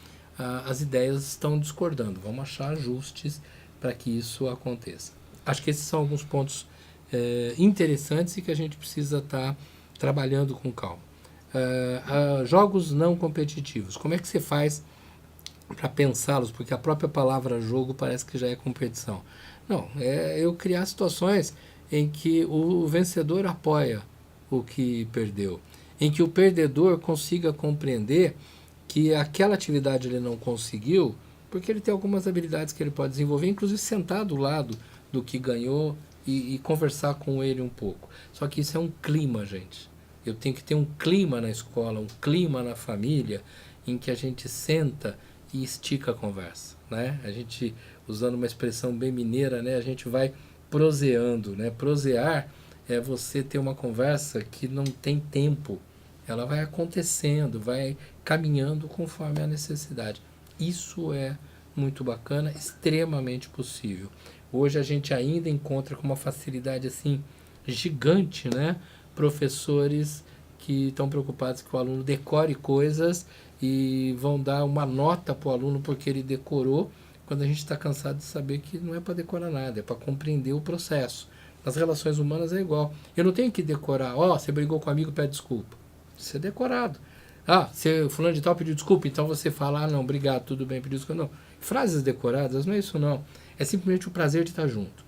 as ideias estão discordando. Vamos achar ajustes para que isso aconteça. Acho que esses são alguns pontos interessantes e que a gente precisa estar trabalhando com calma. Jogos não competitivos. Como é que você faz para pensá-los? Porque a própria palavra jogo parece que já é competição. Não, é eu criar situações em que o vencedor apoia o que perdeu, em que o perdedor consiga compreender que aquela atividade ele não conseguiu, porque ele tem algumas habilidades que ele pode desenvolver, inclusive sentar do lado do que ganhou e conversar com ele um pouco. Só que isso é um clima, gente. Eu tenho que ter um clima na escola, um clima na família, em que a gente senta e estica a conversa, né? A gente, usando uma expressão bem mineira, né? A gente vai proseando, né? Prosear é você ter uma conversa que não tem tempo. Ela vai acontecendo, vai caminhando conforme a necessidade. Isso é muito bacana, extremamente possível. Hoje a gente ainda encontra com uma facilidade assim gigante, né? Professores que estão preocupados que o aluno decore coisas e vão dar uma nota para o aluno porque ele decorou, quando a gente está cansado de saber que não é para decorar nada, é para compreender o processo. Nas relações humanas é igual. Eu não tenho que decorar, você brigou com um amigo, pede desculpa. Isso é decorado. Se fulano de tal pediu desculpa, então você fala, não, obrigado, tudo bem, pediu desculpa. Não, Frases decoradas, não é isso não. É simplesmente o prazer de estar junto.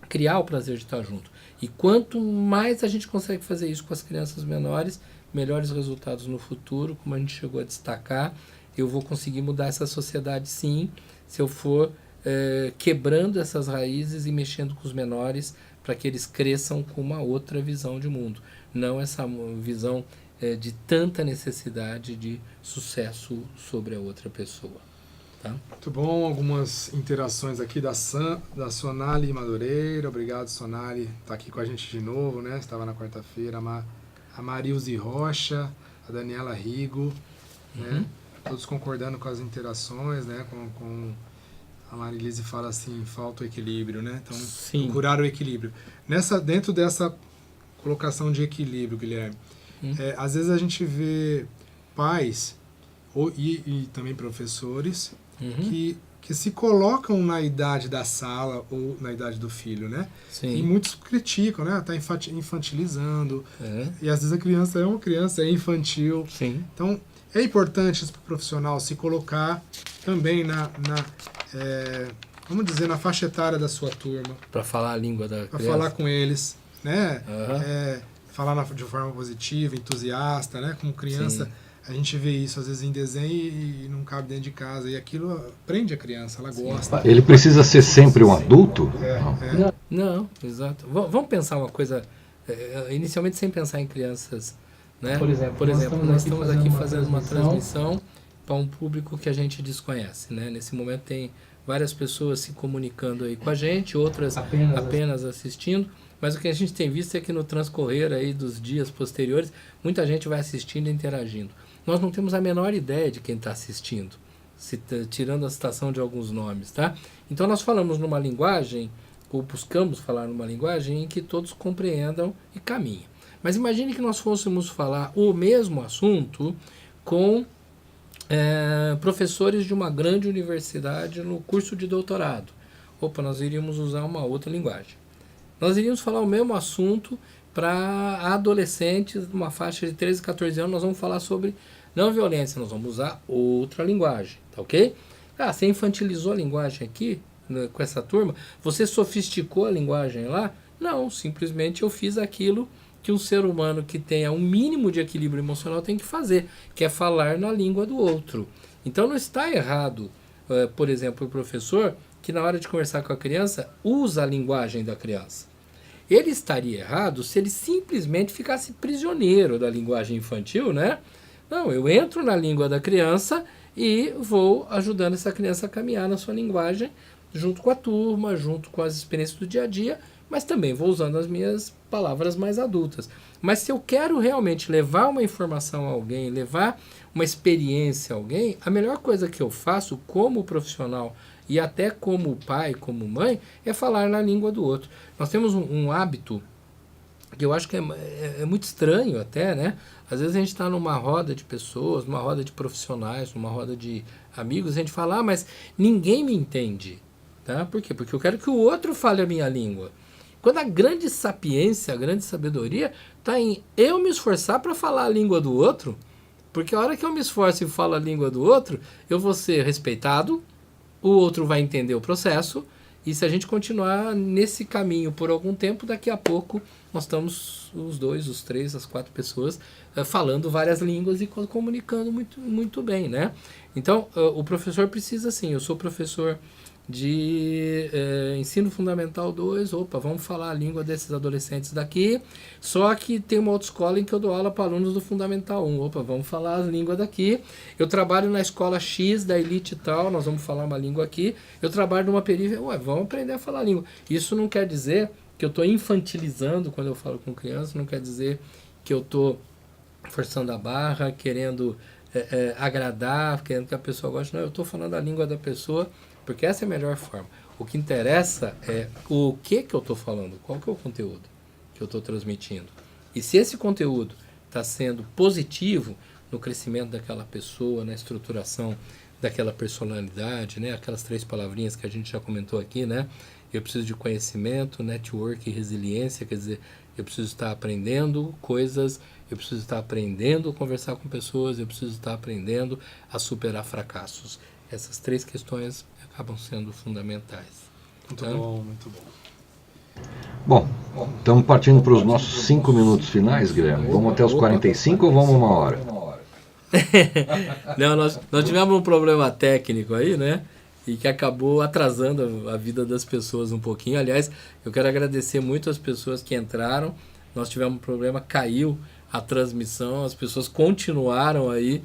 Criar o prazer de estar junto. E quanto mais a gente consegue fazer isso com as crianças menores, melhores resultados no futuro, como a gente chegou a destacar, eu vou conseguir mudar essa sociedade sim, se eu for quebrando essas raízes e mexendo com os menores para que eles cresçam com uma outra visão de mundo. Não essa visão de tanta necessidade de sucesso sobre a outra pessoa. Tá? Muito bom, algumas interações aqui da Sonali Madureira. Obrigado, Sonali, tá aqui com a gente de novo, né? Estava na quarta-feira. A Marilze Rocha, a Daniela Rigo, né? Todos concordando com as interações, né? Com a Marilise fala assim, falta o equilíbrio, né? Então, Sim. procurar o equilíbrio. Dentro dessa colocação de equilíbrio, Guilherme, às vezes a gente vê pais e também professores que se colocam na idade da sala ou na idade do filho, né? Sim. E muitos criticam, né? Tá infantilizando. É. E às vezes a criança é uma criança, é infantil. Sim. Então, é importante para o profissional se colocar também vamos dizer, na faixa etária da sua turma. Para falar a língua da Para criança. falar com eles, né? Uhum. Falar de forma positiva, entusiasta, né? Como criança, Sim. a gente vê isso às vezes em desenho e não cabe dentro de casa. E aquilo prende a criança, ela gosta. Ele precisa ser sempre um adulto? Não, exato. Vamos pensar uma coisa, inicialmente sem pensar em crianças, né? Por exemplo, nós estamos aqui fazendo uma transmissão para um público que a gente desconhece, né? Nesse momento tem várias pessoas se comunicando aí com a gente, outras apenas assistindo, mas o que a gente tem visto é que no transcorrer aí dos dias posteriores, muita gente vai assistindo e interagindo. Nós não temos a menor ideia de quem está assistindo, tirando a citação de alguns nomes, tá? Então nós falamos numa linguagem, ou buscamos falar numa linguagem em que todos compreendam e caminhem. Mas imagine que nós fôssemos falar o mesmo assunto com professores de uma grande universidade no curso de doutorado. Nós iríamos usar uma outra linguagem. Nós iríamos falar o mesmo assunto para adolescentes de uma faixa de 13, 14 anos. Nós vamos falar sobre não violência, nós vamos usar outra linguagem, tá ok? Você infantilizou a linguagem aqui, né, com essa turma? Você sofisticou a linguagem lá? Não, simplesmente eu fiz aquilo que um ser humano que tenha um mínimo de equilíbrio emocional tem que fazer, que é falar na língua do outro. Então não está errado, por exemplo, o professor que na hora de conversar com a criança usa a linguagem da criança. Ele estaria errado se ele simplesmente ficasse prisioneiro da linguagem infantil, né? Não, eu entro na língua da criança e vou ajudando essa criança a caminhar na sua linguagem, junto com a turma, junto com as experiências do dia a dia, mas também vou usando as minhas palavras mais adultas. Mas se eu quero realmente levar uma informação a alguém, levar uma experiência a alguém, a melhor coisa que eu faço como profissional e até como pai, como mãe, é falar na língua do outro. Nós temos um hábito que eu acho que é muito estranho até, né? Às vezes a gente está numa roda de pessoas, numa roda de profissionais, numa roda de amigos, a gente fala, mas ninguém me entende. Tá? Por quê? Porque eu quero que o outro fale a minha língua. Quando a grande sapiência, a grande sabedoria está em eu me esforçar para falar a língua do outro, porque a hora que eu me esforço e falo a língua do outro, eu vou ser respeitado, o outro vai entender o processo, e se a gente continuar nesse caminho por algum tempo, daqui a pouco nós estamos os 2, os 3, as 4 pessoas falando várias línguas e comunicando muito, muito bem, né? Então, o professor precisa sim, eu sou professor de ensino fundamental 2, vamos falar a língua desses adolescentes daqui, só que tem uma outra escola em que eu dou aula para alunos do fundamental 1, vamos falar a língua daqui, eu trabalho na escola X da elite tal, nós vamos falar uma língua aqui, eu trabalho numa periferia, vamos aprender a falar a língua. Isso não quer dizer que eu estou infantilizando quando eu falo com criança, não quer dizer que eu estou forçando a barra, querendo agradar, querendo que a pessoa goste, não, eu estou falando a língua da pessoa, porque essa é a melhor forma. O que interessa é o que eu estou falando, qual que é o conteúdo que eu estou transmitindo. E se esse conteúdo está sendo positivo no crescimento daquela pessoa, na estruturação daquela personalidade, né? Aquelas 3 palavrinhas que a gente já comentou aqui, né? Eu preciso de conhecimento, network e resiliência, quer dizer, eu preciso estar aprendendo coisas, eu preciso estar aprendendo a conversar com pessoas, eu preciso estar aprendendo a superar fracassos. Essas 3 questões acabam sendo fundamentais. Muito Tá? bom, muito bom. Bom, estamos partindo para os nossos 5 minutos finais, Guilherme. Vamos até os 45 ou vamos 1 hora? Não, nós tivemos um problema técnico aí, né? E que acabou atrasando a vida das pessoas um pouquinho. Aliás, eu quero agradecer muito as pessoas que entraram. Nós tivemos um problema, caiu a transmissão, as pessoas continuaram aí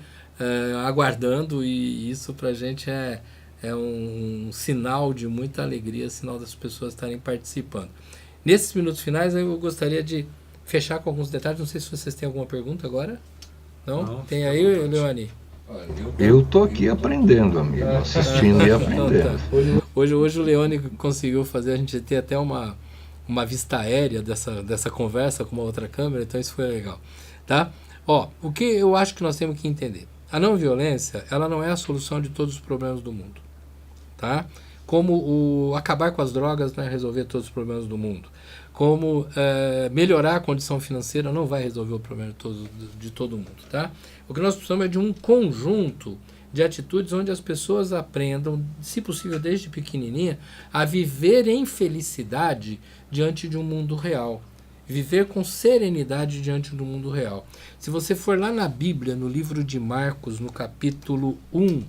aguardando, e isso pra gente é um sinal de muita alegria, sinal das pessoas estarem participando. Nesses minutos finais eu gostaria de fechar com alguns detalhes. Não sei se vocês têm alguma pergunta agora. Não? Tem aí, Leone? Eu estou aqui aprendendo, amigo, assistindo e aprendendo. Hoje o Leone conseguiu fazer a gente ter até uma vista aérea dessa conversa com uma outra câmera, então isso foi legal. Tá? Ó, o que eu acho que nós temos que entender? A não violência, ela não é a solução de todos os problemas do mundo. Tá? Como acabar com as drogas não é resolver todos os problemas do mundo. Como melhorar a condição financeira não vai resolver o problema de todo mundo. Tá? O que nós precisamos é de um conjunto de atitudes onde as pessoas aprendam, se possível desde pequenininha, a viver em felicidade diante de um mundo real. Viver com serenidade diante do mundo real. Se você for lá na Bíblia, no livro de Marcos, no capítulo 1,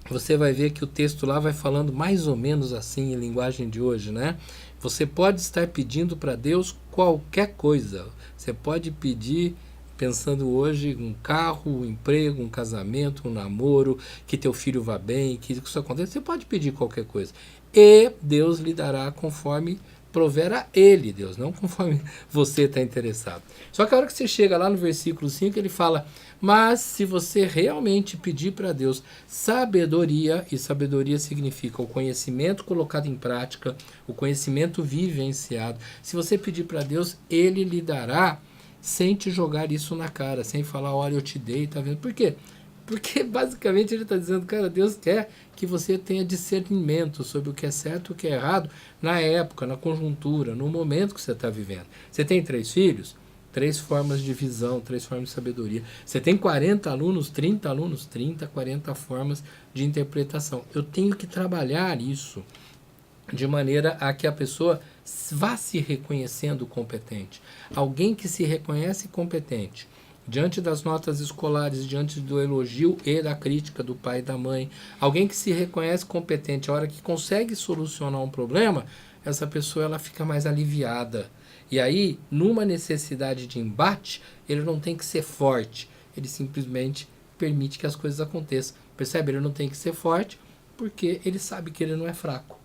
você vai ver que o texto lá vai falando mais ou menos assim, em linguagem de hoje, né? Você pode estar pedindo para Deus qualquer coisa. Você pode pedir, pensando hoje, um carro, um emprego, um casamento, um namoro, que teu filho vá bem, que isso aconteça. Você pode pedir qualquer coisa. E Deus lhe dará conforme prover a ele, Deus, não conforme você está interessado. Só que a hora que você chega lá no versículo 5, ele fala: mas se você realmente pedir para Deus sabedoria, e sabedoria significa o conhecimento colocado em prática, o conhecimento vivenciado, se você pedir para Deus, ele lhe dará, sem te jogar isso na cara, sem falar, olha, eu te dei, tá vendo? Por quê? Porque basicamente ele está dizendo, cara, Deus quer que você tenha discernimento sobre o que é certo e o que é errado na época, na conjuntura, no momento que você está vivendo. Você tem 3 filhos? 3 formas de visão, 3 formas de sabedoria. Você tem 40 alunos, 30 alunos, 30, 40 formas de interpretação. Eu tenho que trabalhar isso de maneira a que a pessoa vá se reconhecendo competente. Alguém que se reconhece competente, diante das notas escolares, diante do elogio e da crítica do pai e da mãe, alguém que se reconhece competente, a hora que consegue solucionar um problema, essa pessoa ela fica mais aliviada. E aí, numa necessidade de embate, ele não tem que ser forte, ele simplesmente permite que as coisas aconteçam. Percebe? Ele não tem que ser forte porque ele sabe que ele não é fraco.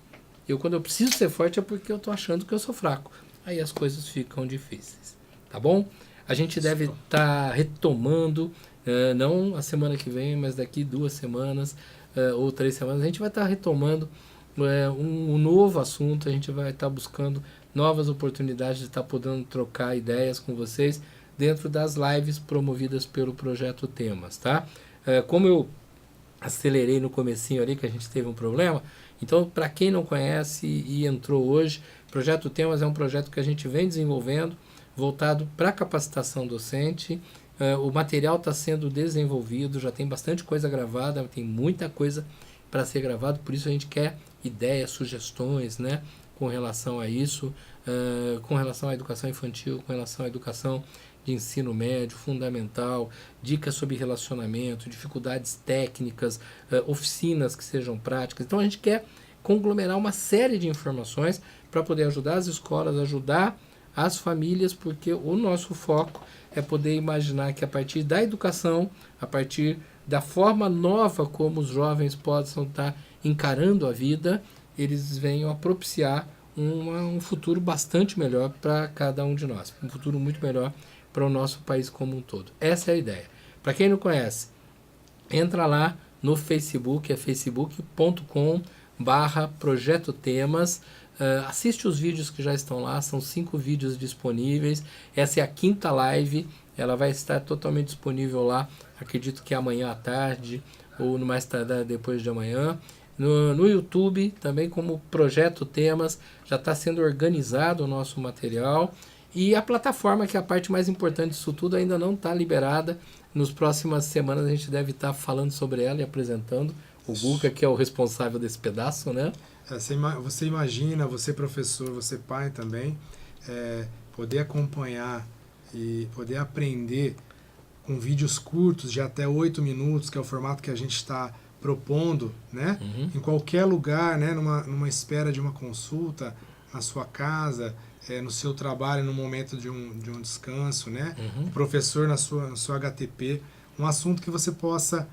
Quando eu preciso ser forte é porque eu estou achando que eu sou fraco. Aí as coisas ficam difíceis. Tá bom? A gente deve estar retomando, não a semana que vem, mas daqui 2 semanas ou 3 semanas, a gente vai estar retomando um novo assunto, a gente vai estar buscando novas oportunidades de estar podendo trocar ideias com vocês dentro das lives promovidas pelo Projeto Temas, tá? Como eu acelerei no comecinho ali, que a gente teve um problema, então, para quem não conhece e entrou hoje, Projeto Temas é um projeto que a gente vem desenvolvendo, voltado para capacitação docente. O material está sendo desenvolvido, já tem bastante coisa gravada, tem muita coisa para ser gravado, por isso a gente quer ideias, sugestões, né, com relação a isso, com relação à educação infantil, com relação à educação de ensino médio, fundamental, dicas sobre relacionamento, dificuldades técnicas, oficinas que sejam práticas. Então a gente quer conglomerar uma série de informações para poder ajudar as escolas, ajudar as famílias, porque o nosso foco é poder imaginar que a partir da educação, a partir da forma nova como os jovens possam estar encarando a vida, eles venham a propiciar um futuro bastante melhor para cada um de nós, um futuro muito melhor para o nosso país como um todo. Essa é a ideia. Para quem não conhece, entra lá no Facebook, é facebook.com/Projeto Temas. Assiste os vídeos que já estão lá, são 5 vídeos disponíveis. Essa é a 5ª live, ela vai estar totalmente disponível lá, acredito que amanhã à tarde ou no mais tardar depois de amanhã. No YouTube, também como Projeto Temas, já está sendo organizado o nosso material. E a plataforma, que é a parte mais importante disso tudo, ainda não está liberada. Nas próximas semanas a gente deve estar falando sobre ela e apresentando O Guga, que é o responsável desse pedaço, né? Você imagina, você professor, você pai também, poder acompanhar e poder aprender com vídeos curtos de até 8 minutos, que é o formato que a gente está propondo, né? Em qualquer lugar, né? Numa espera de uma consulta, na sua casa, no seu trabalho, no momento de um descanso, né? O professor na sua HTP, um assunto que você possa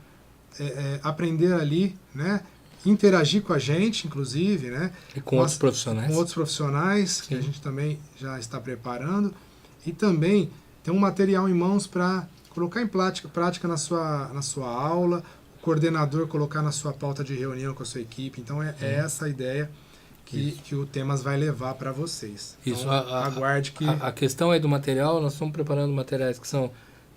aprender ali, né? Interagir com a gente, inclusive, né? E com outros profissionais. Com outros profissionais, que a gente também já está preparando. E também ter um material em mãos para colocar em prática na sua aula, o coordenador colocar na sua pauta de reunião com a sua equipe. Então, é essa a ideia que o Temas vai levar para vocês. Então, Isso, aguarde que... A questão aí do material, nós estamos preparando materiais que são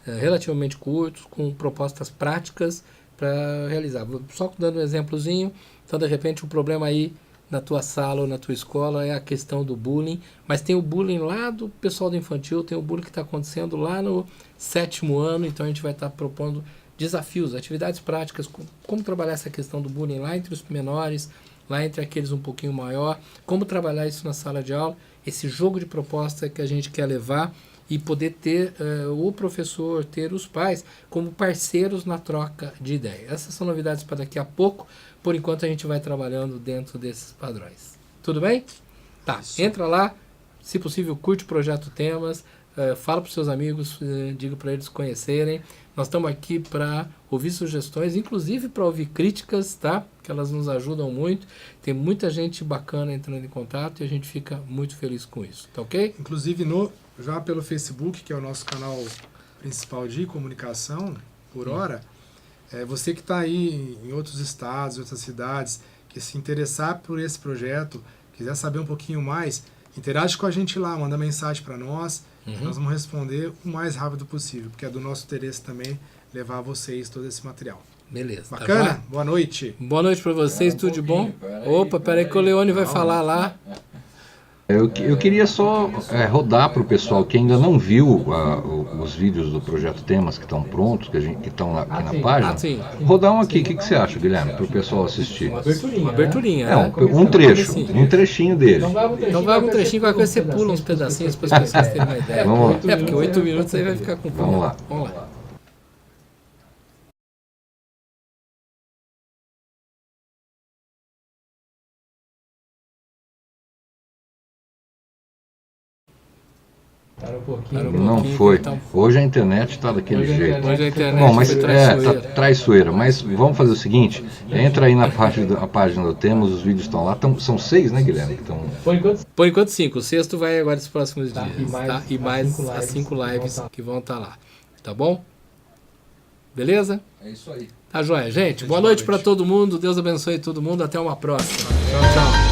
relativamente curtos, com propostas práticas para realizar. Só dando um exemplozinho, então de repente o problema aí na tua sala ou na tua escola é a questão do bullying, mas tem o bullying lá do pessoal do infantil, tem o bullying que está acontecendo lá no 7º ano, então a gente vai estar propondo desafios, atividades práticas, como trabalhar essa questão do bullying lá entre os menores, lá entre aqueles um pouquinho maior, como trabalhar isso na sala de aula, esse jogo de proposta que a gente quer levar e poder ter o professor, ter os pais como parceiros na troca de ideias. Essas são novidades para daqui a pouco. Por enquanto a gente vai trabalhando dentro desses padrões. Tudo bem? Tá, entra lá, se possível curte o Projeto Temas, fala para os seus amigos, diga para eles conhecerem. Nós estamos aqui para ouvir sugestões, inclusive para ouvir críticas, tá? Que elas nos ajudam muito. Tem muita gente bacana entrando em contato e a gente fica muito feliz com isso, tá ok? Inclusive já pelo Facebook, que é o nosso canal principal de comunicação por hora, você que está aí em outros estados, outras cidades, que se interessar por esse projeto, quiser saber um pouquinho mais, interage com a gente lá, manda mensagem para nós, nós vamos responder o mais rápido possível, porque é do nosso interesse também levar a vocês todo esse material. Beleza. Bacana? Tá. Boa noite. Boa noite para vocês, tudo de bom? Opa, peraí que o Leone vai falar lá. Eu queria só rodar para o pessoal que ainda não viu os vídeos do Projeto Temas que estão prontos, que estão aqui na página. Sim. Rodar um aqui, o que você acha, Guilherme, para o pessoal assistir? Uma aberturinha, né? Um trechinho dele. Então vai um trechinho, qualquer coisa você pula uns pedacinhos para as pessoas terem uma ideia. Vamos lá. Porque 8 minutos aí vai ficar com fome. Vamos lá. Vamos lá. Não foi. Hoje a internet está daquele jeito. Hoje a internet Bom, mas foi traiçoeira. tá traiçoeira. Mas vamos fazer o seguinte: entra aí na página do Temas, os vídeos estão lá. São 6, né, Guilherme? Por enquanto 5. O sexto vai agora nos próximos dias. E mais as 5 lives que vão estar lá. Tá bom? Beleza? É isso aí. Tá joia, gente. Boa noite para todo mundo. Deus abençoe todo mundo. Até uma próxima. Tchau, tchau.